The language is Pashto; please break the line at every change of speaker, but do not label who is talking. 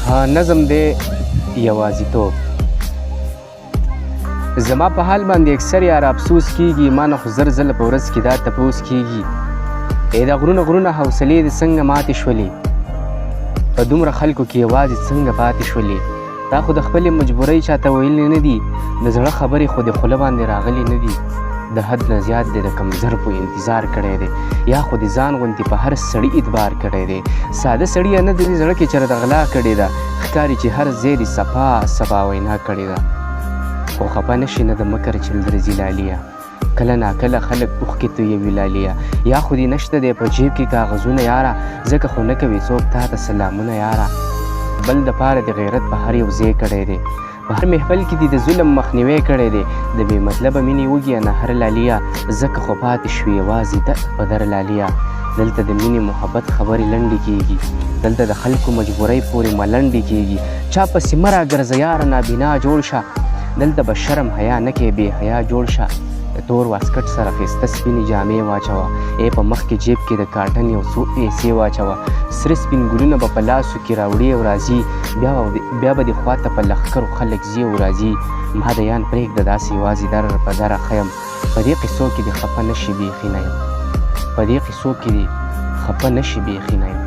نظم دی یوازیتوب. زما په حال باندې اکثر یار افسوس کیږي، ما نه خو زر ځله په ورځ کې دا تپوس کیږي، دا غرونه حوصلې دې څنګه ماتې شولې، په دومره خلکو کې یوازې څنګه پاتې شولې. دا خو د خپلې مجبورۍ چاته ویلې نه دي، د زړه خبرې خو د خوله باندې راغلي نه دي. د حد نه زیات دې د کم ظرفو انتظار کړی دی، یا خو د ځان غوندې په هر سړي اعتبار کړی دی. ساده سړي نه د دې زړه کې چېرته غلا کړې ده، ښکاري چې هر ځای دې صفا صفا وینا کړې ده. خو خفه نه شي نه د مکر چل درځي لاليه، کله ناکله خلک اوښکې تویوي لاليه. یا خو دې نشته دی په جیب کې کاغذونه یاره، ځکه خو نه کوي څوک تا ته سلامونه یاره. بل دپاره د غیرت په هر یو ځای کړی دی، په هر محفل کې دې د ظلم مخنیوی کړی دی. د بې مطلبه مینې وږي نه هر لاليه، ځکه خو پاتې شوې یوازې د په در لاليه. دلته د مینې محبت خبرې لنډې کېږي، دلته د خلکو مجبورۍ پورې ملنډې کېږي. چا پسې مه راګرځه یاره نابینا جوړ شه، دلته به شرم حیا نه کې بې حیا جوړ شه. د تور واسکټ سره ښایسته سپینې جامې واچوه، په مخ کې جیب کې د کاټن یو څو پیسې واچوه. سره سپین ګلونه به په لاسو کې راوړي او راځي، بیا به دې خواته په لښکرو خلک ځي او راځي. ما د یان پرېږده داسې یوازې در په دره ښیم، په دې قصو کې دې خفه نه شي بیخي نه یم، په دې قصو کې دې خفه نه شي بیخي نه یم.